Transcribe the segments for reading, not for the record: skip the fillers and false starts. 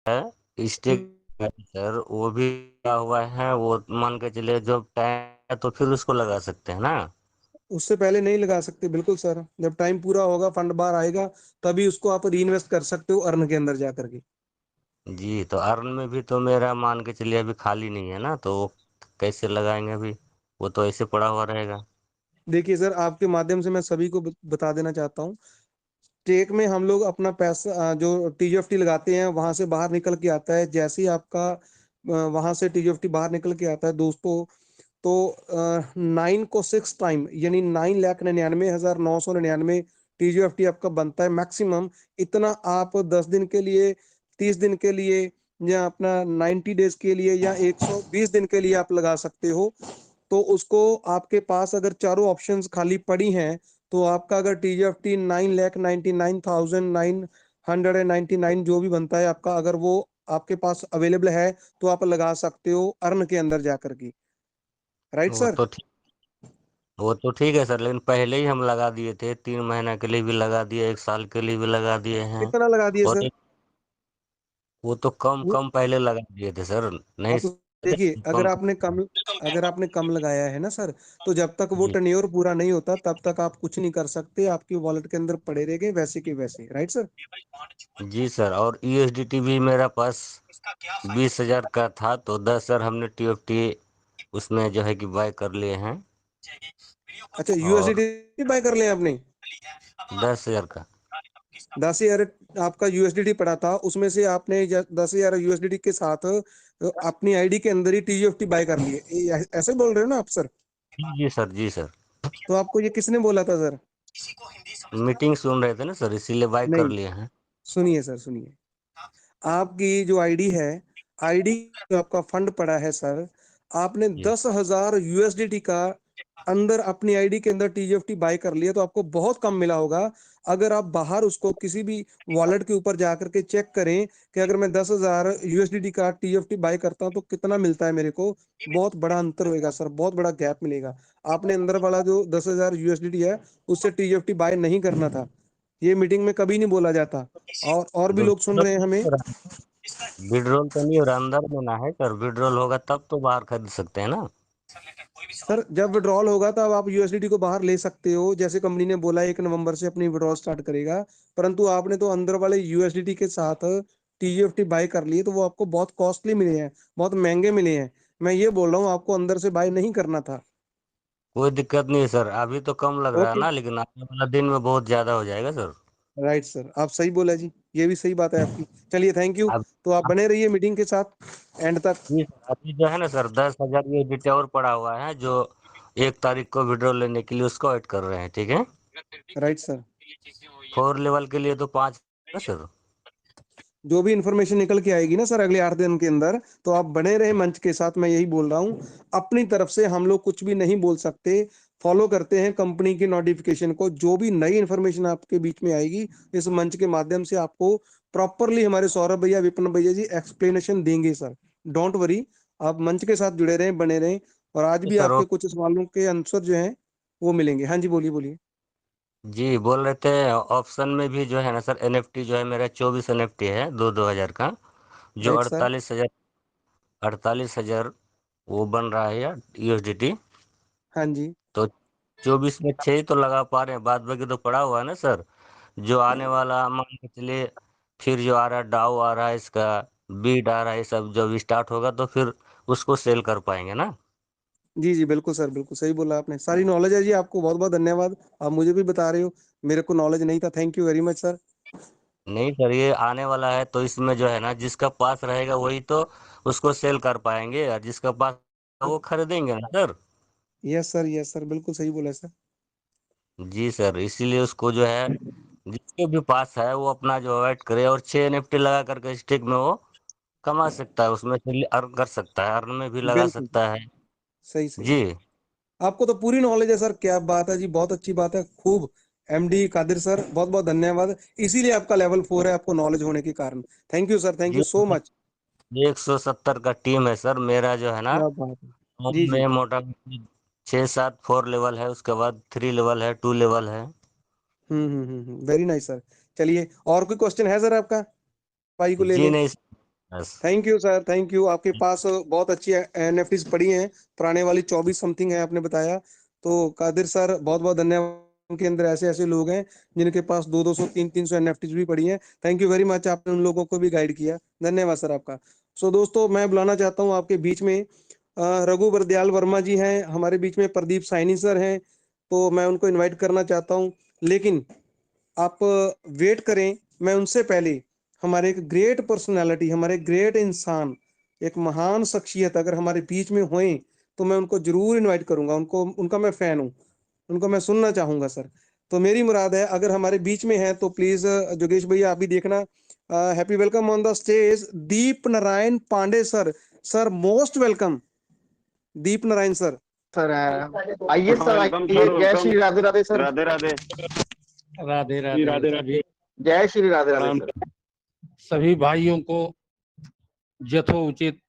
है हम्म, stick sir, वो भी लगा हुआ है। वो मान के चलिए जब टाइम है तो फिर उसको लगा सकते हैं ना। उससे पहले नहीं लगा सकते, बिल्कुल सर। जब टाइम पूरा होगा, फंड बाहर आएगा, तभी उसको आप री इन्वेस्ट कर सकते हो अर्न के अंदर जा करके। जी, तो अर्न में भी तो मेरा मान के चलिए अभी खाली नहीं है ना, तो वो कैसे लगाएंगे अभी? वो तो ऐसे पड़ा हुआ रहेगा। देखिए सर, आपके माध्यम से मैं सभी को बता देना चाहता हूँ। टेक में हम लोग अपना पैसा जो टीजीएफटी लगाते हैं वहां से बाहर निकल के आता है। जैसे ही आपका वहां से टीजीएफटी बाहर निकल के आता है दोस्तों, तो 9 को 6 टाइम, यानी 9,99,999 टीजीएफटी आपका बनता है मैक्सिमम। इतना आप 10 दिन के लिए, 30 दिन के लिए, या अपना 90 डेज के लिए, या 120 दिन के लिए आप लगा सकते हो। तो उसको आपके पास अगर चारों ऑप्शंस खाली पड़ी हैं, तो आपका अगर टीजीएफटी 9,99,999 जो भी बनता है आपका, अगर वो आपके पास अवेलेबल है, तो आप लगा सकते हो अर्न के अंदर जाकर के। राइट वो सर। तो ठीक वो तो ठीक है सर, लेकिन पहले ही हम लगा दिए थे, 3 महीना के लिए भी लगा दिए, 1 साल के लिए भी लगा दिए हैं। कितना लगा दिए और सर? वो तो कम वो कम पहले लगा दिए थे सर। नहीं आप देखिए, कम। अगर आपने कम लगाया है ना सर, तो जब तक वो जी टेन्योर पूरा नहीं होता तब तक आप कुछ नहीं कर सकते। आपकी वॉलेट के अंदर पड़े रहेंगे वैसे के वैसे। Right sir. जी सर, और यूएसडीटी भी मेरा पास 20,000 का था, तो 10,000 हमने टीएफटी उसमें जो है कि बाय कर लिए हैं। अच्छा, और यूएसडीटी बाय कर लिया आपने? 10,000 का। 10,000 आपका यूएसडीटी पड़ा था, उसमें से आपने 10,000 यूएसडीटी के साथ अपनी आईडी के अंदर ही टीजीएफटी बाय कर लिए, ऐसे बोल रहे हो ना आप सर? जी सर, जी सर। तो आपको ये किसने बोला था सर? मीटिंग सुन रहे थे ना सर, इसीलिए बाय कर नहीं, लिए हैं। सुनिए सर, सुनिए। आपकी जो आईडी है, आईडी जो आपका फंड पड़ा है सर, आपने जी 10,000 यूएसडीटी का अंदर अपनी आईडी के अंदर टीजीएफटी बाय कर लिया, तो आपको बहुत कम मिला होगा। अगर आप बाहर उसको किसी भी वॉलेट के ऊपर जाकर के चेक करें कि अगर मैं 10,000 यूएसडीटी का टीजीएफटी बाय करता हूं तो कितना मिलता है मेरे को, बहुत बड़ा अंतर होएगा सर, बहुत बड़ा गैप मिलेगा। आपने अंदर वाला जो 10,000 यूएसडीटी है, उससे टीजीएफटी बाय नहीं करना था। ये मीटिंग में कभी नहीं बोला जाता। और भी लोग सुन रहे हैं हमें। विड्रॉल तो नहीं हो रहा, अंदर में ना है सर। विड्रॉल होगा तब तो बाहर खरीद सकते हैं ना। सर, जब विड्रॉल होगा तब आप यूएसडीटी को बाहर ले सकते हो, जैसे कंपनी ने बोला 1 नवंबर से अपनी विड्रॉल स्टार्ट करेगा। परंतु आपने तो अंदर वाले यूएसडीटी के साथ टीजीएफटी बाय कर लिए, तो वो आपको बहुत कॉस्टली मिले हैं, बहुत महंगे मिले हैं। मैं ये बोल रहा हूँ, आपको अंदर से बाय नहीं करना था। कोई दिक्कत नहीं है सर, अभी तो कम लग रहा है ओके। ना, लेकिन आने वाला दिन में बहुत ज्यादा हो जाएगा सर। राइट सर, आप सही बोला जी। ये भी सही बात है आपकी। चलिए, थैंक यू। अब तो आप अब बने रहिए मीटिंग के साथ एंड तक। जी सर, अभी जो है ना सर, 10,000 ये डिटे और पड़ा हुआ है, जो 1 तारीख को विड्रॉल लेने के लिए उसको ऐड कर रहे हैं, ठीक है। Right sir. 4 लेवल के लिए तो 5 ना सर। जो भी इंफॉर्मेशन निकल के आएगी ना सर अगले 8 दिन के अंदर, तो आप बने रहे मंच के साथ। मैं यही बोल रहा हूँ, अपनी तरफ से हम लोग कुछ भी नहीं बोल सकते। फॉलो करते हैं कंपनी की नोटिफिकेशन को। जो भी नई इंफॉर्मेशन आपके बीच में आएगी, इस मंच के माध्यम से आपको प्रॉपरली हमारे सौरभ भैया, विपिन भैया जी एक्सप्लेनेशन देंगे सर। डोंट वरी, आप मंच के साथ जुड़े रहें, बने रहें। और आज तो भी सर आपके कुछ सवालों के आंसर जो हैं वो मिलेंगे। हाँ जी, बोलिए बोलिए। जी बोल रहे थे, ऑप्शन में भी जो है ना सर, एनएफटी जो है मेरा 24 एनएफटी है, दो हजार का, जो राइट सर। 48,000 वो बन रहा है यूएसडीटी। हाँ जी। तो 24 में 6 ही तो लगा पा रहे हैं, बाद बाकी तो पड़ा हुआ है ना सर। जो आने वाला मान के चलिए, फिर जो आ रहा है डाउ आ रहा है इसका, बीट आ रहा है, ये सब जब स्टार्ट होगा तो फिर उसको सेल कर पाएंगे ना। जी जी, बिल्कुल सर, बिल्कुल सही बोला आपने। सारी नॉलेज है जी, आपको बहुत बहुत धन्यवाद। आप मुझे भी बता रहे हो, मेरे को नॉलेज नहीं था। Thank you very much sir. नहीं सर, ये आने वाला है, तो इसमें जो है ना, जिसका पास रहेगा वही तो उसको सेल कर पाएंगे, और जिसका पास वो खरीदेंगे ना sir. Yes sir, yes sir, बिल्कुल सही बोला सर। जी सर, इसीलिए उसको जो है, जिसके भी पास है वो अपना जो अवॉइड करे, और 6 एनएफटी लगा करके स्टिक में वो कमा सकता है, उसमें से अर्न कर सकता है, अर्न में भी लगा बिल्कुल सकता है। सही सही। जी आपको तो पूरी नॉलेज है सर, क्या बात है जी, बहुत अच्छी बात है, खूब। एमडी कादिर सर, बहुत बहुत धन्यवाद। इसीलिए आपका लेवल 4 है, आपको नॉलेज होने के कारण। Thank you sir, thank ji you so much. 170 का टीम है सर मेरा जो है ना। क्या बात है। जी टॉप जी। में मोटा 6-7 4 लेवल है, उसके बाद 3 लेवल है, 2 लेवल है। Very nice sir. चलिए, और कोई क्वेश्चन है सर आपका भाई को जी लेने? नहीं, बस thank you sir, thank you. आपके पास बहुत अच्छी एनएफटीज पड़ी हैं, पुराने वाली 24 समथिंग है आपने बताया। तो कादिर सर बहुत बहुत धन्यवाद। उनके अंदर ऐसे ऐसे लोग हैं जिनके पास 200 300 एनएफटीज भी पड़ी हैं। थैंक यू वेरी मच, आपने उन लोगों को भी गाइड किया। धन्यवाद सर आपका। सो दोस्तों, मैं बुलाना चाहता हूँ आपके बीच में रघु बरदयाल वर्मा जी हैं हमारे बीच में, प्रदीप साइनी सर हैं, तो मैं उनको इनवाइट करना चाहता हूँ। लेकिन आप वेट करें, मैं उनसे पहले हमारे एक ग्रेट पर्सनालिटी, हमारे ग्रेट इंसान, एक महान शख्सियत अगर हमारे बीच में होए तो मैं उनको जरूर इनवाइट करूंगा। उनको, उनका मैं फैन हूँ, उनको मैं सुनना चाहूंगा सर। तो मेरी मुराद है अगर हमारे बीच में है तो प्लीज जोगेश भैया आप भी देखना। Happy welcome on the stage Deep Narayan Pandey sir. Sir most welcome Deep Narayan sir. Sir आइए सर, वेलकम आइए। सर, जय वेलकम। श्री राधे राधे सर। राधे राधे। राधे जी, राधे। राधे सभी जय श्री राधे राधे राम। सर। सभी भाइयों को यथोचित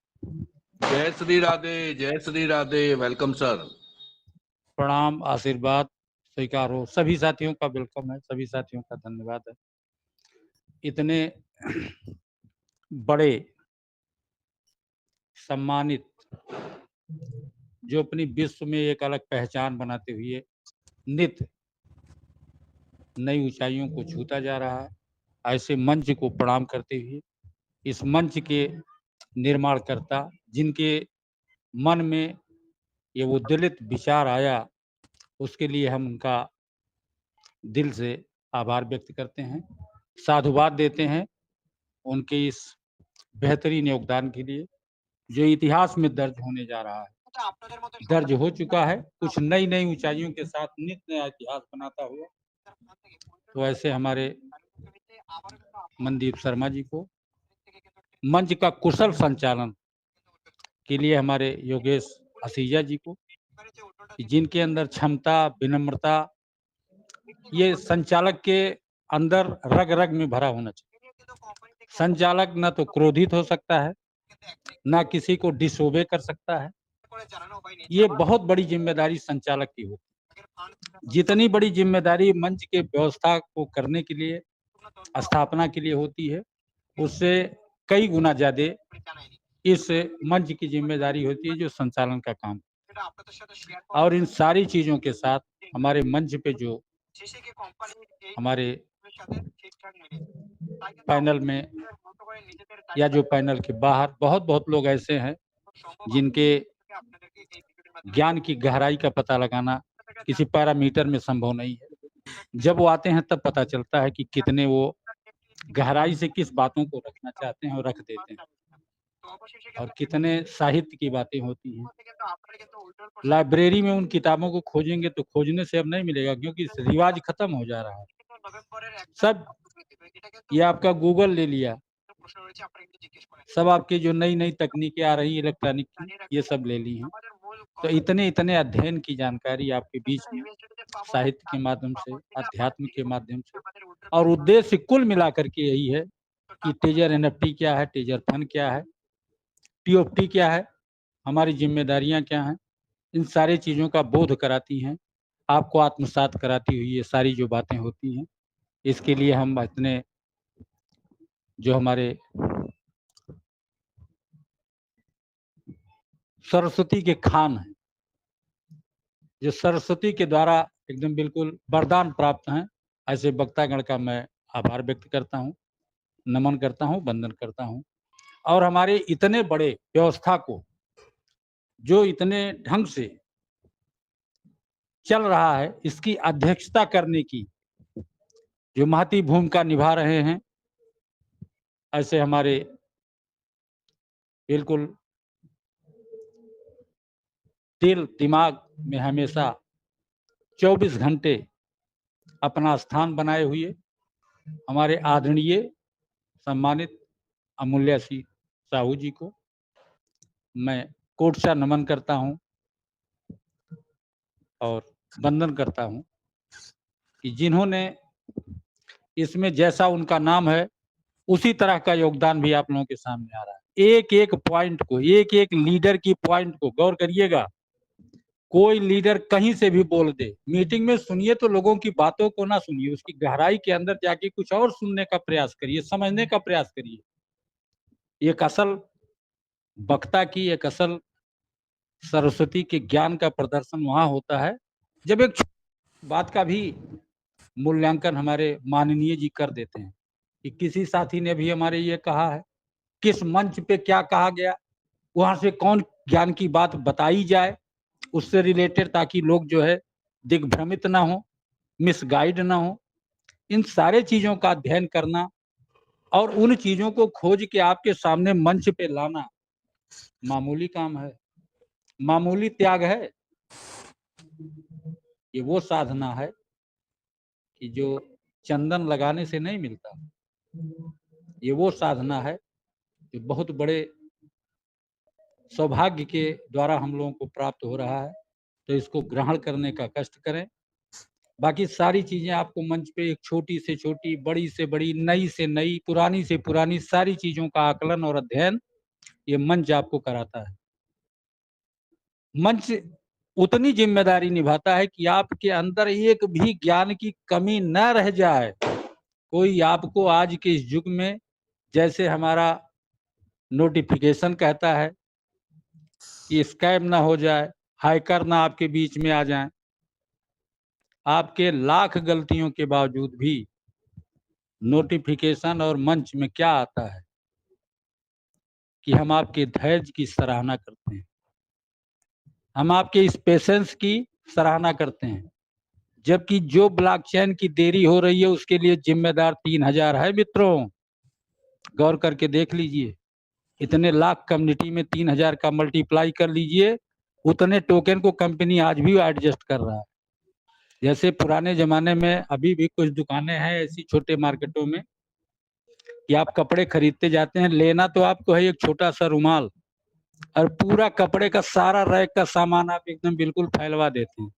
जय श्री राधे, जय श्री राधे। Welcome sir. प्रणाम, आशीर्वाद स्वीकार हो। सभी साथियों का वेलकम है, सभी साथियों का धन्यवाद है। इतने बड़े सम्मानित, जो अपनी विश्व में एक अलग पहचान बनाते हुए नित्य नई ऊंचाइयों को छूता जा रहा है, ऐसे मंच को प्रणाम करते हुए इस मंच के निर्माणकर्ता, जिनके मन में ये उद्वेलित विचार आया, उसके लिए हम उनका दिल से आभार व्यक्त करते हैं, साधुवाद देते हैं उनके इस बेहतरीन योगदान के लिए, जो इतिहास में दर्ज होने जा रहा है, दर्ज हो चुका है, कुछ नई नई ऊंचाइयों के साथ नित्य नया इतिहास बनाता हुआ। तो ऐसे हमारे मनदीप शर्मा जी को मंच का कुशल संचालन के लिए, हमारे योगेश हसीजा जी को, जिनके अंदर क्षमता, विनम्रता, ये संचालक के अंदर रग रग में भरा होना चाहिए। संचालक ना तो क्रोधित हो सकता है, ना किसी को डिसोबे कर सकता है। ये बहुत बड़ी जिम्मेदारी संचालक की होती है। जितनी बड़ी जिम्मेदारी मंच के व्यवस्था को करने के लिए, स्थापना के लिए होती है, उससे कई गुना ज्यादा इस मंच की जिम्मेदारी होती है जो संचालन का काम। और इन सारी चीजों के साथ हमारे मंच पे जो हमारे पैनल में या जो पैनल के बाहर बहुत बहुत लोग ऐसे हैं जिनके ज्ञान की गहराई का पता लगाना किसी पैरामीटर में संभव नहीं है। जब वो आते हैं तब पता चलता है कि कितने वो गहराई से किस बातों को रखना चाहते हैं और रख देते हैं, और कितने साहित्य की बातें होती हैं। लाइब्रेरी में उन किताबों को खोजेंगे तो खोजने से अब नहीं मिलेगा, क्योंकि रिवाज खत्म हो जा रहा है। सब ये आपका गूगल ले लिया, सब आपकी जो नई नई तकनीकें आ रही इलेक्ट्रॉनिक की, ये सब ले ली हैं। तो इतने इतने अध्ययन की जानकारी आपके बीच में साहित्य के माध्यम से, अध्यात्म के माध्यम से, और उद्देश्य कुल मिलाकर के यही है कि टेजर एनएफटी क्या है, टेजर फंड क्या है, टीओएफटी क्या है, हमारी जिम्मेदारियां क्या हैं, इन सारी चीज़ों का बोध कराती हैं, आपको आत्मसात कराती हुई ये सारी जो बातें होती हैं। इसके लिए हम इतने, जो हमारे सरस्वती के खान हैं, जो सरस्वती के द्वारा एकदम बिल्कुल वरदान प्राप्त हैं, ऐसे वक्तागण का मैं आभार व्यक्त करता हूँ, नमन करता हूँ, वंदन करता हूँ। और हमारे इतने बड़े व्यवस्था को, जो इतने ढंग से चल रहा है, इसकी अध्यक्षता करने की जो महती भूमिका निभा रहे हैं, ऐसे हमारे बिल्कुल दिल दिमाग में हमेशा 24 घंटे अपना स्थान बनाए हुए हमारे आदरणीय सम्मानित अमूल्य सिंह साहू जी को मैं कोटसा नमन करता हूं और वंदन करता हूं कि जिन्होंने इसमें जैसा उनका नाम है उसी तरह का योगदान भी आप लोगों के सामने आ रहा है। एक एक पॉइंट को, एक एक लीडर की पॉइंट को गौर करिएगा। कोई लीडर कहीं से भी बोल दे, मीटिंग में सुनिए तो लोगों की बातों को ना सुनिए, उसकी गहराई के अंदर जाके कुछ और सुनने का प्रयास करिए, समझने का प्रयास करिए। एक असल वक्ता की, एक असल सरस्वती के ज्ञान का प्रदर्शन वहाँ होता है जब एक बात का भी मूल्यांकन हमारे माननीय जी कर देते हैं कि किसी साथी ने भी हमारे ये कहा है, किस मंच पे क्या कहा गया, वहां से कौन ज्ञान की बात बताई जाए उससे रिलेटेड, ताकि लोग जो है दिग्भ्रमित ना हो, मिसगाइड ना हो। इन सारे चीजों का अध्ययन करना और उन चीजों को खोज के आपके सामने मंच पे लाना मामूली काम है, मामूली त्याग है। ये वो साधना है कि जो चंदन लगाने से नहीं मिलता, ये वो साधना है जो बहुत बड़े सौभाग्य के द्वारा हम लोगों को प्राप्त हो रहा है। तो इसको ग्रहण करने का कष्ट करें। बाकी सारी चीजें आपको मंच पे एक छोटी से छोटी, बड़ी से बड़ी, नई से नई, पुरानी से पुरानी सारी चीजों का आकलन और अध्ययन ये मंच आपको कराता है। मंच उतनी जिम्मेदारी निभाता है कि आपके अंदर एक भी ज्ञान की कमी न रह जाए। कोई आपको आज के इस युग में, जैसे हमारा नोटिफिकेशन कहता है कि स्कैम ना हो जाए, हैकर ना आपके बीच में आ जाएं, आपके लाख गलतियों के बावजूद भी नोटिफिकेशन और मंच में क्या आता है कि हम आपके धैर्य की सराहना करते हैं, हम आपके इस पेशेंस की सराहना करते हैं। जबकि जो ब्लॉकचेन की देरी हो रही है उसके लिए जिम्मेदार 3000 है मित्रों, गौर करके देख लीजिए। इतने लाख कम्युनिटी में 3000 का मल्टीप्लाई कर लीजिए, उतने टोकन को कंपनी आज भी एडजस्ट कर रहा है। जैसे पुराने जमाने में अभी भी कुछ दुकानें हैं ऐसी छोटे मार्केटों में कि आप कपड़े खरीदते जाते हैं, लेना तो आपको है एक छोटा सा रुमाल, और पूरा कपड़े का सारा रैक का सामान आप एकदम बिल्कुल फैलवा देते हैं।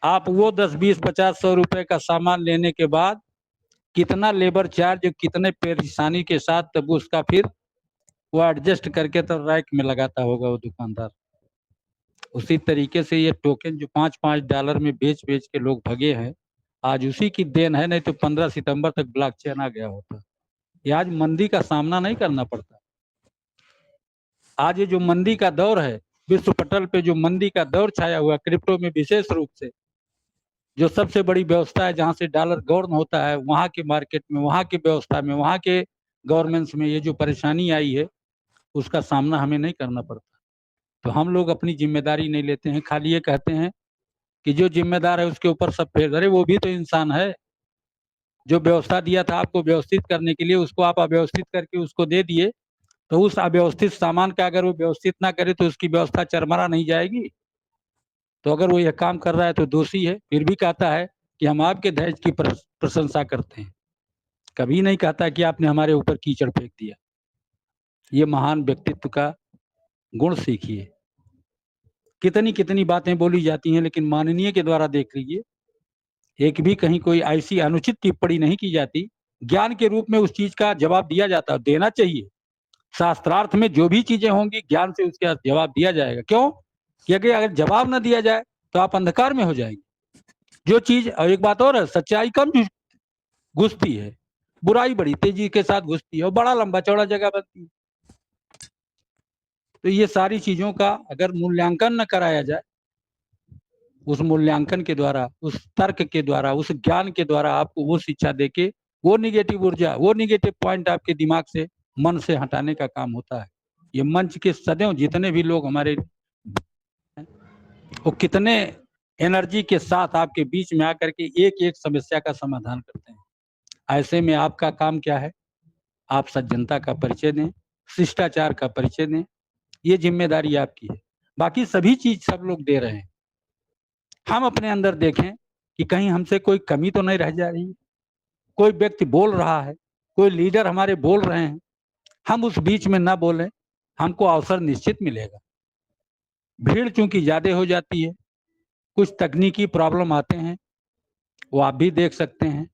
आप वो 10, 20, 50, 100 रुपए का सामान लेने के बाद कितना लेबर चार्ज, कितने परेशानी के साथ तब उसका फिर वो एडजस्ट करके तो रैक में लगाता होगा वो दुकानदार। उसी तरीके से ये टोकन जो $5-5 में बेच बेच के लोग भगे हैं, आज उसी की देन है, नहीं तो 15 सितंबर तक ब्लॉकचेन आ गया होता। ये आज मंदी का सामना नहीं करना पड़ता। आज ये जो मंदी का दौर है, विश्व पटल पे जो मंदी का दौर छाया हुआ, क्रिप्टो में विशेष रूप से, जो सबसे बड़ी व्यवस्था है जहाँ से डॉलर गवर्न होता है, वहाँ के मार्केट में, वहाँ की व्यवस्था में, वहाँ के गवर्नमेंट्स में ये जो परेशानी आई है उसका सामना हमें नहीं करना पड़ता। तो हम लोग अपनी जिम्मेदारी नहीं लेते हैं, खाली ये कहते हैं कि जो जिम्मेदार है उसके ऊपर सब फेर। अरे वो भी तो इंसान है, जो व्यवस्था दिया था आपको व्यवस्थित करने के लिए, उसको आप अव्यवस्थित करके उसको दे दिए, तो उस अव्यवस्थित सामान का अगर वो व्यवस्थित ना करे तो उसकी व्यवस्था चरमरा नहीं जाएगी। तो अगर वो यह काम कर रहा है तो दोषी है, फिर भी कहता है कि हम आपके धैर्य की प्रशंसा करते हैं, कभी नहीं कहता कि आपने हमारे ऊपर कीचड़ फेंक दिया। ये महान व्यक्तित्व का गुण सीखिए। कितनी कितनी बातें बोली जाती हैं, लेकिन माननीय के द्वारा देख लीजिए, एक भी कहीं कोई ऐसी अनुचित टिप्पणी नहीं की जाती। ज्ञान के रूप में उस चीज का जवाब दिया जाता, देना चाहिए। शास्त्रार्थ में जो भी चीजें होंगी ज्ञान से उसका जवाब दिया जाएगा। क्यों? क्योंकि अगर जवाब न दिया जाए तो आप अंधकार में हो जाएंगे। जो चीज, और एक बात और है, सच्चाई कम घुसती है, बुराई बड़ी तेजी के साथ घुसती है और बड़ा लंबा चौड़ा जगह बनती है। तो ये सारी चीजों का अगर मूल्यांकन न कराया जाए, उस मूल्यांकन के द्वारा, उस तर्क के द्वारा, उस ज्ञान के द्वारा आपको वो शिक्षा देके वो निगेटिव ऊर्जा, वो निगेटिव पॉइंट आपके दिमाग से, मन से हटाने का काम होता है। ये मंच के सदैव जितने भी लोग हमारे, वो कितने एनर्जी के साथ आपके बीच में आकर के एक एक समस्या का समाधान करते हैं। ऐसे में आपका काम क्या है? आप सज्जनता का परिचय दें, शिष्टाचार का परिचय दें, ये जिम्मेदारी आपकी है। बाकी सभी चीज सब लोग दे रहे हैं, हम अपने अंदर देखें कि कहीं हमसे कोई कमी तो नहीं रह जा रही। कोई व्यक्ति बोल रहा है, कोई लीडर हमारे बोल रहे हैं, हम उस बीच में ना बोलें, हमको अवसर निश्चित मिलेगा। भीड़ चूंकि ज्यादा हो जाती है, कुछ तकनीकी प्रॉब्लम आते हैं, वो आप भी देख सकते हैं।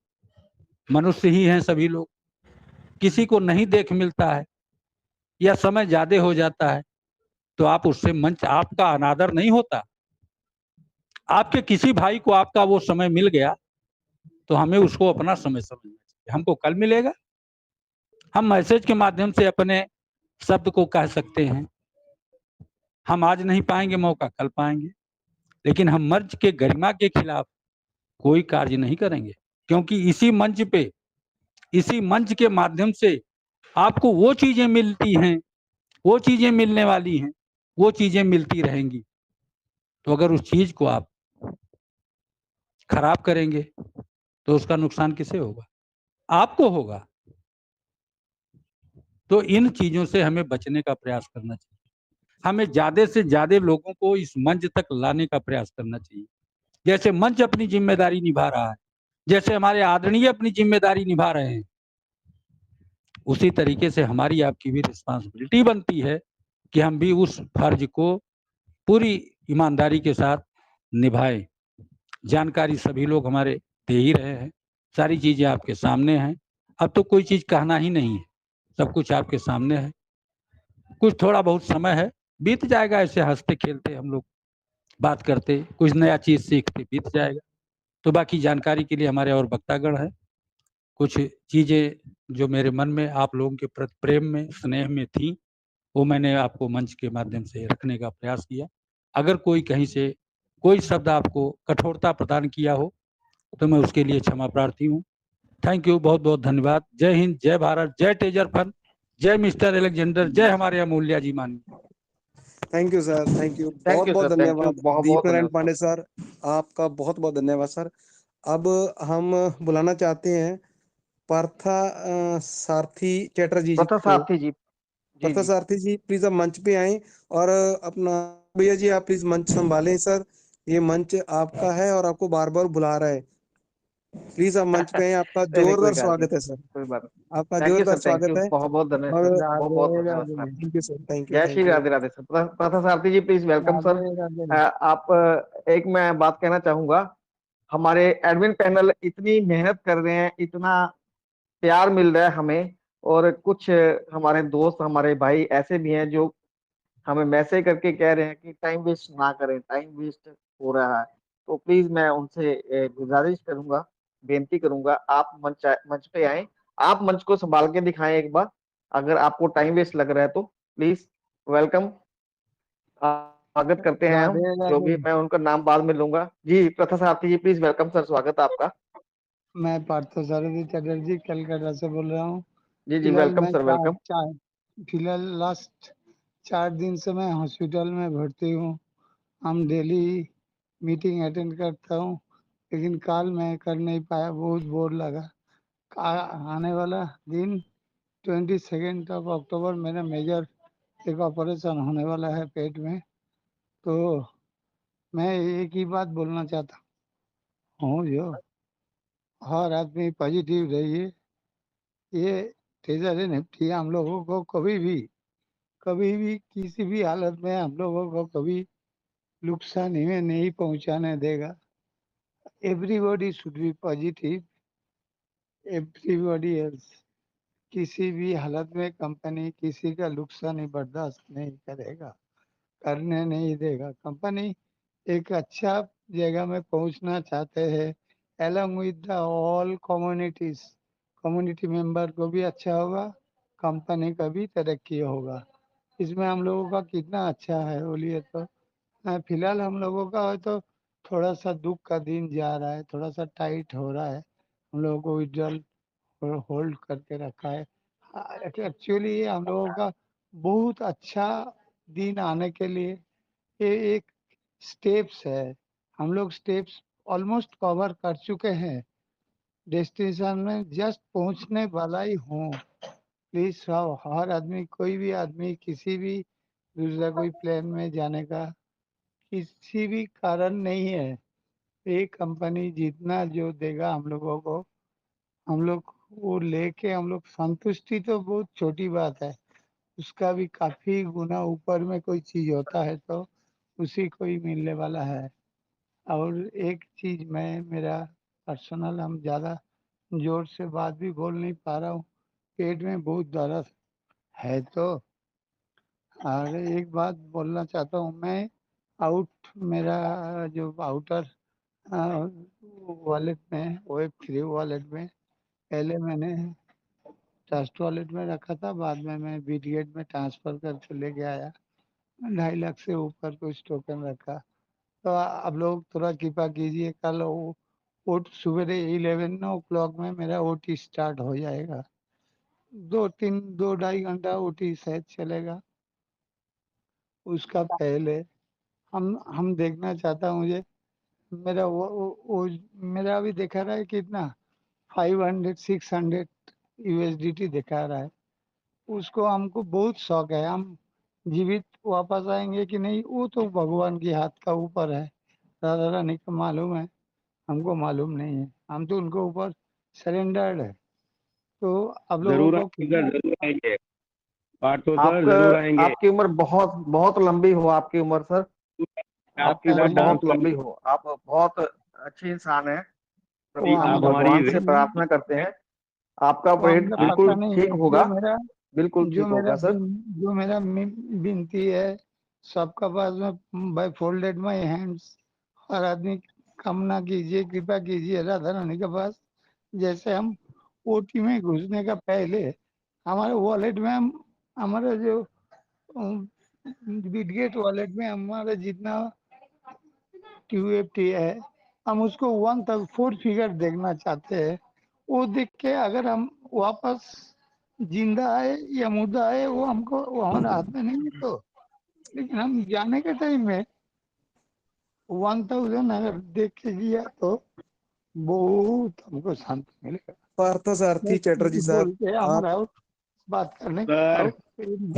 मनुष्य ही हैं सभी लोग, किसी को नहीं देख मिलता है या समय ज्यादा हो जाता है तो आप उससे मंच, आपका अनादर नहीं होता। आपके किसी भाई को आपका वो समय मिल गया तो हमें उसको अपना समय समझना चाहिए। हमको कल मिलेगा, हम मैसेज के माध्यम से अपने शब्द को कह सकते हैं। हम आज नहीं पाएंगे मौका, कल पाएंगे, लेकिन हम मंच के गरिमा के खिलाफ कोई कार्य नहीं करेंगे, क्योंकि इसी मंच पे, इसी मंच के माध्यम से आपको वो चीजें मिलती हैं, वो चीजें मिलने वाली हैं, वो चीजें मिलती रहेंगी। तो अगर उस चीज को आप खराब करेंगे तो उसका नुकसान किसे होगा? आपको होगा। तो इन चीजों से हमें बचने का प्रयास करना चाहिए। हमें ज्यादा से ज्यादा लोगों को इस मंच तक लाने का प्रयास करना चाहिए। जैसे मंच अपनी जिम्मेदारी निभा रहा है, जैसे हमारे आदरणीय अपनी जिम्मेदारी निभा रहे हैं, उसी तरीके से हमारी आपकी भी रिस्पांसिबिलिटी बनती है कि हम भी उस फर्ज को पूरी ईमानदारी के साथ निभाएं। जानकारी सभी लोग हमारे दे ही रहे हैं, सारी चीजें आपके सामने हैं। अब तो कोई चीज कहना ही नहीं है, सब कुछ आपके सामने है। कुछ थोड़ा बहुत समय है, बीत जाएगा, ऐसे हंसते खेलते हम लोग बात करते, कुछ नया चीज सीखते, बीत जाएगा। तो बाकी जानकारी के लिए हमारे और वक्तागण है। कुछ चीजें जो मेरे मन में आप लोगों के प्रति प्रेम में, स्नेह में थी, वो मैंने आपको मंच के माध्यम से रखने का प्रयास किया। अगर कोई कहीं से कोई शब्द आपको कठोरता प्रदान किया हो तो मैं उसके लिए क्षमा प्रार्थी हूँ। थैंक यू, बहुत बहुत धन्यवाद। जय हिंद, जय भारत, जय टेजर फन, जय मिस्टर एलेक्जेंडर, जय हमारे अमूल्या जी माननीय। Thank you sir, thank you, thank बहुत यू बहुत सर, थैंक यू, धन्यवाद बहुत बहुत दीप नारायण धन्यवाद सर। पांडे सर, आपका बहुत बहुत धन्यवाद सर। अब हम बुलाना चाहते हैं पार्था सारथी चैटर्जी जी प्रथा को। सारथी जी, जी पार्था जी। सारथी जी प्लीज आप मंच पे आए और अपना भैया जी आप प्लीज मंच संभालें सर, ये मंच आपका है और आपको बार बार बुला रहा है। प्लीज आप मंच पे आए, आपका नहीं नहीं, कोई जोरदार बात नहीं, स्वागत है सर, कोई बात आपका नहीं। थैंक यू जोरदार सर, थैंक यू, स्वागत है। बहुत बहुत धन्यवाद और सर, बहुत बहुत धन्यवाद sir. Thank you sir, thank you, जय Shri thank you. Radhe Radhe sir. Partha Sarathi ji please welcome sir. आप एक मैं बात कहना चाहूंगा, हमारे एडमिन पैनल इतनी मेहनत कर रहे हैं, इतना प्यार मिल रहा है हमें, और कुछ हमारे दोस्त, हमारे भाई ऐसे भी हैं जो हमें मैसेज करके कह रहे हैं कि टाइम वेस्ट ना करें, टाइम वेस्ट हो रहा है। तो प्लीज मैं उनसे गुजारिश करूंगा, बेनती करूंगा, आप मंच पे आए, आप मंच को संभाल के दिखाएं एक बार। अगर आपको टाइम वेस्ट लग रहा है तो प्लीज वेलकम, स्वागत करते हैं हम। जो भी मैं उनका नाम बाद में लूंगा। जी प्रथा सारथी जी प्लीज वेलकम सर, स्वागत है आपका। मैं पार्थसारथी चटर्जी कलकत्ता से बोल रहा हूँ। जी जी, फिलहाल वेलकम मैं सर, वेलकम। फिलहाल लास्ट 4 दिन से मैं हॉस्पिटल में भर्ती हूँ। हम डेली मीटिंग अटेंड करता हूँ, लेकिन कल मैं कर नहीं पाया, बहुत बोर लगा। आने वाला दिन 22 अक्टूबर मेरा मेजर एक ऑपरेशन होने वाला है पेट में। तो मैं एक ही बात बोलना चाहता हूँ, जो हर आदमी पॉजिटिव रहिए। ये ट्रेजर एनएफटी हम लोगों को कभी भी किसी भी हालत में हम लोगों को कभी नुकसानी में नहीं पहुंचाने देगा। Everybody should be positive, everybody else. किसी भी हालत में कंपनी किसी का नुकसानी बर्दाश्त नहीं करेगा, करने नहीं देगा। कंपनी एक अच्छा जगह में पहुंचना चाहते हैं, along with the all communities, community member को भी अच्छा होगा, कंपनी का भी तरक्की होगा। इसमें हम लोगों का कितना अच्छा है बोलिए तो। फिलहाल हम लोगों का है तो थोड़ा सा दुख का दिन जा रहा है, थोड़ा सा टाइट हो रहा है, हम लोगों को विड्रॉल होल्ड करके रखा है। एक्चुअली ये हम लोगों का बहुत अच्छा दिन आने के लिए ये एक स्टेप्स है। हम लोग स्टेप्स ऑलमोस्ट कवर कर चुके हैं, डेस्टिनेशन में जस्ट पहुंचने वाला ही हूँ। प्लीज हर आदमी, कोई भी आदमी किसी भी दूसरा कोई प्लान में जाने का किसी भी कारण नहीं है। ये कंपनी जितना जो देगा हम लोगों को, हम लोग वो लेके हम लोग संतुष्टि तो बहुत छोटी बात है, उसका भी काफी गुना ऊपर में कोई चीज होता है तो उसी को ही मिलने वाला है। और एक चीज मैं मेरा पर्सनल, हम ज्यादा जोर से बात भी बोल नहीं पा रहा हूँ, पेट में बहुत दर्द है। तो और एक बात बोलना चाहता हूँ मैं, आउट मेरा जो आउटर वॉलेट में, वेब3 वॉलेट में पहले मैंने ट्रस्ट वॉलेट में रखा था, बाद में मैं बीटगेट में ट्रांसफर करके लेके आया। 2.5 लाख से ऊपर कुछ टोकन रखा। तो आप लोग थोड़ा कृपा कीजिए, कल वो सुबह 11 o'clock में मेरा ओटी स्टार्ट हो जाएगा। 2-2.5 घंटा ओटी शायद चलेगा। उसका पहले हम देखना चाहता हूँ, मुझे मेरा वो मेरा अभी दिखा रहा है कितना 500-600 USDT दिखा रहा है। उसको हमको बहुत शौक है, हम जीवित वापस आएंगे कि नहीं वो तो भगवान के हाथ का ऊपर है। राधा रानी को मालूम है, हमको मालूम नहीं है। हम तो उनको ऊपर सरेंडर्ड है। तो आप लोगों जरूर को आएंगे सर, जरूर आएंगे। पार्थो सर आपका जरूर आएंगे। आपकी उम्र बहुत बहुत लंबी हो, आपकी उम्र सर, आपकी आपके उम्र साथ डांस बहुत कर, लंबी हो। आप बहुत अच्छे इंसान हैं। वो हम आप हमारी भगवान से प्रार्थना करते हैं आपका वो ऑपरेट हमने पता बिल्कुल नहीं ठीक है। होगा, बिल्कुल जो ठीक मेरा होगा सर। जो मेरा विनती है सबका पास में, बाय फोल्डेड माय हैंड्स, हर आदमी कामना कीजिए, कृपा कीजिए राधा रानी के पास। जैसे हम ओटी में घुसने का पहले हमारे वॉलेट में हम हमारे जो बिटगेट वॉलेट में हमारा जितना QFT है, हम उसको 1 तक 4 फिगर देखना चाहते हैं। वो देख के अगर हम वापस जिंदा है या मुर्दा है वो हमको, वो हमारे हाथ में नहीं है। तो लेकिन हम जाने के टाइम में 1000 अगर देख के दिया तो बहुत हमको शांति मिलेगा। पार्थसारथी बस चटर्जी बोल साहब, के आप हमारा बात करने सर।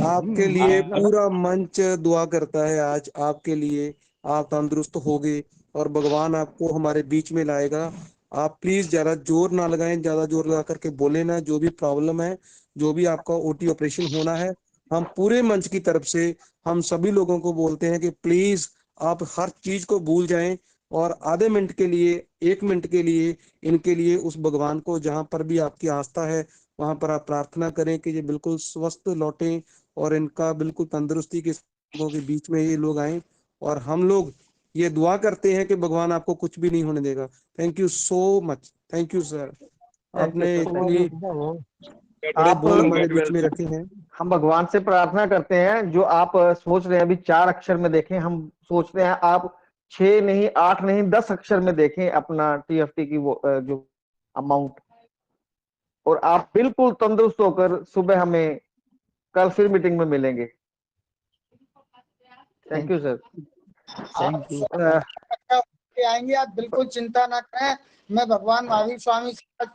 आपके लिए आप पूरा मंच दुआ करता है आज आपके लिए। आप तंदुरुस्त होगे और भगवान आपको हमारे बीच में लाएगा। आप प्लीज ज्यादा जोर ना लगाएं, ज्यादा जोर लगा करके बोले ना। जो भी प्रॉब्लम है, जो भी आपका ओटी ऑपरेशन होना है, हम पूरे मंच की तरफ से हम सभी लोगों को बोलते हैं कि प्लीज आप हर चीज को भूल जाएं और आधे मिनट के लिए, 1 मिनट के लिए इनके लिए उस भगवान को, जहां पर भी आपकी आस्था है वहां पर आप प्रार्थना करें कि ये बिल्कुल स्वस्थ लौटें और इनका बिल्कुल तंदुरुस्ती के लोगों के बीच में ये लोग आए। और हम लोग ये दुआ करते हैं कि भगवान आपको कुछ भी नहीं होने देगा। Thank you so much. Thank you sir, thank you आपने सर, थैंक इतनी यू। बड़े आप बोल हमारे बीच में रखे हैं। हम भगवान से प्रार्थना करते हैं, जो आप सोच रहे हैं अभी 4 अक्षर में देखें, हम सोचते हैं आप 6 नहीं, 8 नहीं, 10 अक्षर में देखें अपना TFT की वो जो अमाउंट। और आप बिल्कुल तंदुरुस्त होकर सुबह हमें कल फिर मीटिंग में मिलेंगे। Thank you sir. Thank you. आएंगे, आप बिल्कुल चिंता ना करें। मैं भगवान महावीर स्वामी से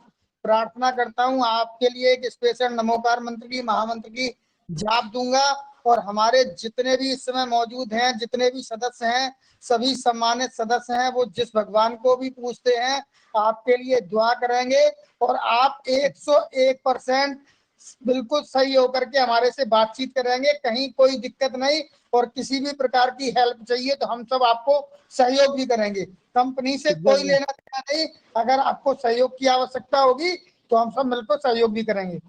प्रार्थना करता हूँ आपके लिए एक स्पेशल नमोकार मंत्र की, महामंत्र की जाप दूंगा। और हमारे जितने भी इस समय मौजूद हैं, जितने भी सदस्य हैं, सभी सम्मानित सदस्य हैं, वो जिस भगवान को भी पूछते हैं आपके लिए दुआ करेंगे। और आप 101% बिल्कुल सही होकर के हमारे से बातचीत करेंगे, कहीं कोई दिक्कत नहीं। और किसी भी प्रकार की हेल्प चाहिए तो हम सब आपको सहयोग भी करेंगे। कंपनी से कोई लेना देना नहीं, अगर आपको सहयोग की आवश्यकता होगी तो हम सब मिलकर सहयोग भी करेंगे।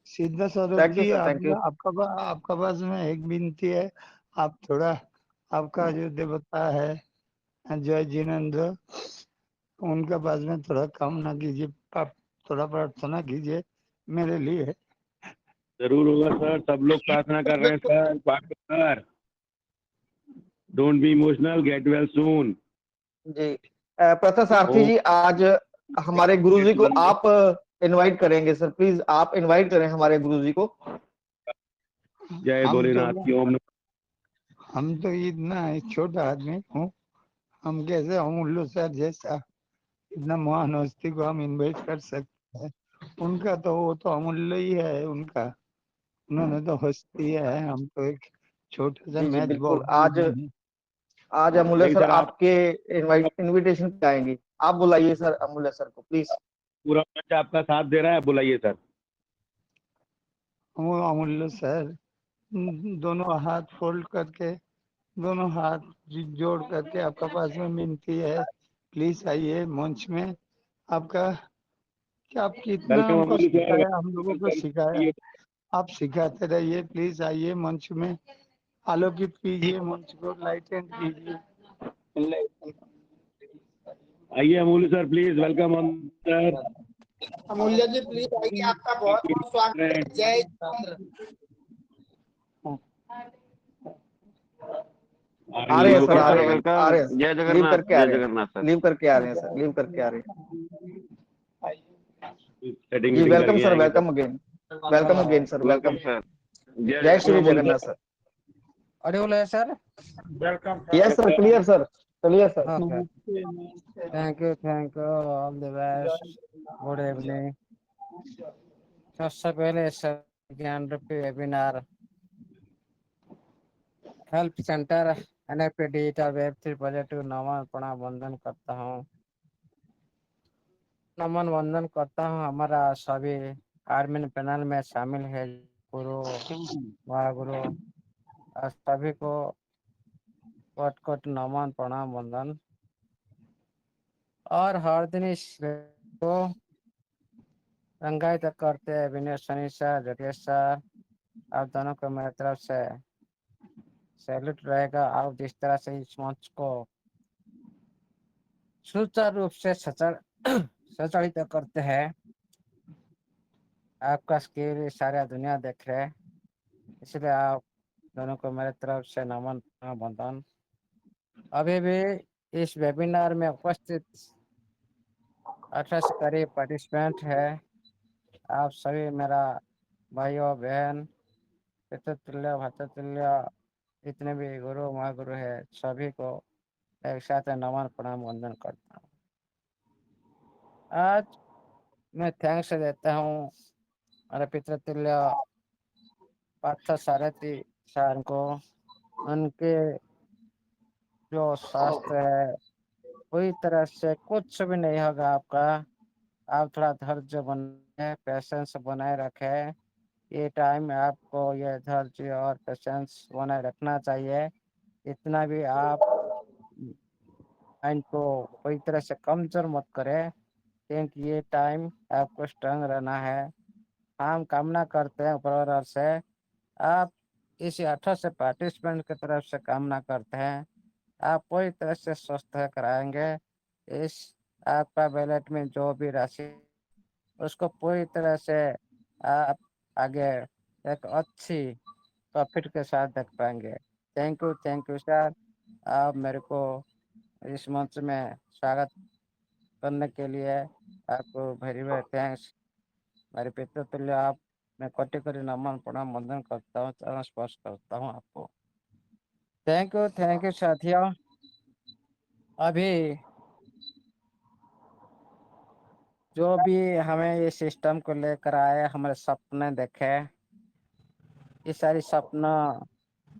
Siddha Saurabh thank you ji, sir, thank you. आपका पास में एक विनती है। आप थोड़ा, आपका जो देवता है जय जिनेन्द्र, उनके पास में थोड़ा कामना कीजिए, आप थोड़ा प्रार्थना कीजिए मेरे लिए। जरूर होगा सर, सब लोग प्रार्थना कर रहे हैं sir. Partho sir, don't be emotional, get well soon. जी प्रथा सारथी जी, आज हमारे गुरुजी को आप इनवाइट करेंगे सर, प्लीज आप इनवाइट करें हमारे गुरुजी को। जय भोलेनाथ की ओम। हम तो इतना छोटा आदमी हूँ, हम कैसे हम उल्लू सर जैसा इतना महान हस्ती को हम इनवाइट कर सकते हैं। उनका तो वो तो अमूल्य ही है उनका, उन्होंने तो हस्ती है, हम तो एक छोटे से जी जी मैच बिल्कुल। बॉल। आज अमूल्य नहीं सर सर, आप आपके इनविटेशन पे आएंगे। आप बुलाइए सर अमूल्य सर को प्लीज। पूरा मंच आपका साथ दे रहा है, बुलाइए सर। वो अमूल्य सर दोनों हाथ फोल्ड करके, दोनों हाथ जोड़ करके आपका पास में विनती है, प्लीज आइए मंच में। आपका क्या, आप कितना वेलकम हमको अमूल्य सर, सिखाया, हम लोगों को सिखाया, वेलकम। आप सिखाते रहिए। प्लीज आइए मंच में, आलोकित कीजिए मंच को, लाइटें कीजिए। आइए अमूल्य सर, प्लीज वेलकम सर। अमूल्य जी प्लीज आइए, आपका बहुत बहुत स्वागत है। जय चंद्र। आ रहे हैं सर, आ रहे हैं, वेलकम। आ रहे हैं, जय लीव जगन्नाथ, करके आ जय रहे हैं, जगन्नाथ सर। लीव करके आ रहे हैं सर, लीव करके आ रहे हैं। सेटिंग जी मीटिंग वेलकम करके सर, आएंगे welcome again sir, welcome. Sir. जय श्री जगन्नाथ सर। Audible है sir? Yes sir, clear sir, clear sir. Okay. Thank you. All the best. Good evening. सबसे पहले सर ज्ञान रूपी webinar help centre NAP digital web 3 project नमन प्रणाम वंदन करता हूँ। नमन वंदन करता हूँ हमारा सभी एडमिन पैनल में शामिल है गुरु महागुरु और सभी को कोट कोट नमन प्रणाम वंदन। और हर दिन इस को रंगायित करते हैं विनय सनी सर, जगेश सर, आप दोनों को मेरी तरफ से सैल्यूट रहेगा। आप जिस तरह से इस मंच को सुचारू रूप से संचालित करते हैं, आपका स्किल सारा दुनिया देख रहे हैं, इसलिए आप दोनों को मेरे तरफ से नमन वंदन। अभी भी इस वेबिनार में उपस्थित 18 से करीब पार्टिसिपेंट है। आप सभी मेरा भाइयों बहन पितृतुल्य भ्रातृतुल्य जितने भी गुरु महागुरु है सभी को एक साथ नमन प्रणाम वंदन करता हूँ। आज मैं थैंक्स देता हूँ मेरे पितृतुल्य पार्थ सारथी सर को। उनके जो शास्त्र है पूरी तरह से कुछ भी नहीं होगा आपका। आप थोड़ा धैर्य बनाए, पेशेंस बनाए रखे। ये टाइम में आपको ये धैर्य और पेशेंस बनाए रखना चाहिए। इतना भी आप माइंड को कोई तरह से कमजोर मत करें, क्योंकि ये टाइम आपको स्ट्रांग रहना है। हम कामना करते हैं ऊपर से आप इसी 18 से पार्टिसिपेंट की तरफ से कामना करते हैं आप पूरी तरह से स्वस्थ कराएंगे। इस आपका बैलेट में जो भी राशि उसको पूरी तरह से आप आगे एक अच्छी प्रॉफिट के साथ देख पाएंगे। थैंक यू सर, आप मेरे को इस मंच में स्वागत करने के लिए आपको वेरी वेरी थैंक्स। मेरे पितृतुल्य आप मैं कोटि कोटि नमन प्रणाम वंदन करता हूँ, चरण स्पर्श करता हूँ आपको। थैंक यू साथियों। अभी जो भी हमें ये सिस्टम को लेकर आए, हमारे सपने देखे, ये सारी सपना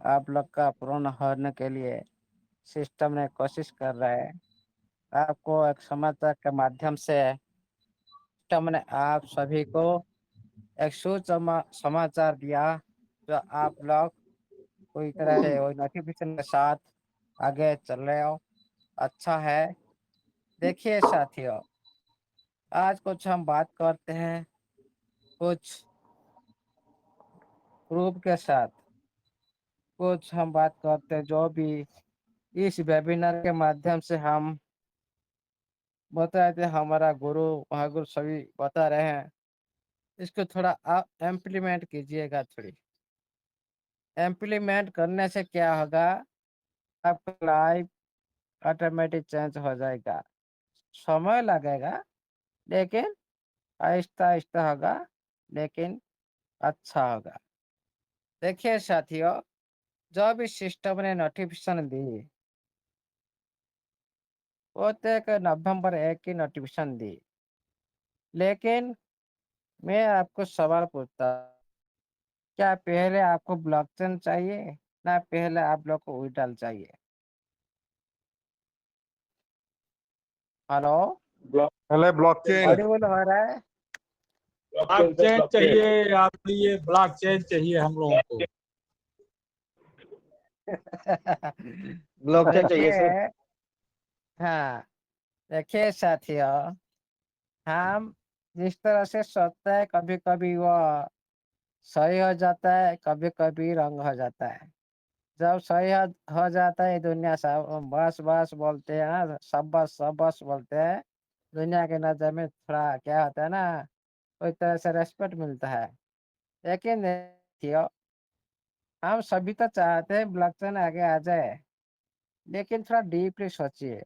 आप लोग का पूर्ण होने के लिए सिस्टम ने कोशिश कर रहा है। आपको एक समाचार के माध्यम से सिस्टम ने आप सभी को एक समाचार दिया, जो आप लोग कोई तरह से वही नोटिफिकेशन के साथ आगे चल रहे हो। अच्छा है। देखिए साथियों, आज कुछ हम बात करते हैं कुछ ग्रुप के साथ, कुछ हम बात करते हैं जो भी इस वेबिनार के माध्यम से हम बताए थे, हमारा गुरु महागुरु सभी बता रहे हैं। इसको थोड़ा आप इम्प्लीमेंट कीजिएगा। थोड़ी इम्प्लीमेंट करने से क्या होगा, आपका लाइफ ऑटोमेटिक चेंज हो जाएगा। समय लगेगा लेकिन आहिस्ता आहिस्ता होगा, लेकिन अच्छा होगा। देखिए साथियों, जो भी सिस्टम ने नोटिफिकेशन दी, वो तो एक नवंबर 1 की नोटिफिकेशन दी, लेकिन मैं आपको सवाल पूछता, क्या पहले आपको ब्लॉकचेन चाहिए ना पहले आप लोग को विड्रॉल चाहिए? हेलो, पहले ब्लॉकचेन। ऑडिबल हो रहा है? ब्लॉकचेन चाहिए आपके लिए, ब्लॉकचेन चाहिए हम लोगों को। ब्लॉकचेन चाहिए सर। देखिए, हाँ देखिए साथियों, हम जिस तरह से सोचते हैं कभी कभी वो सही हो जाता है, कभी कभी रंग हो जाता है। जब सही हो जाता है दुनिया सब बस बस बोलते हैं, सब बस बोलते हैं। दुनिया के नज़र में थोड़ा क्या होता है ना, कोई तरह से रेस्पेक्ट मिलता है। लेकिन देखिए, हम सभी तो चाहते हैं ब्लॉकचेन आगे आ जाए, लेकिन थोड़ा डीपली सोचिए।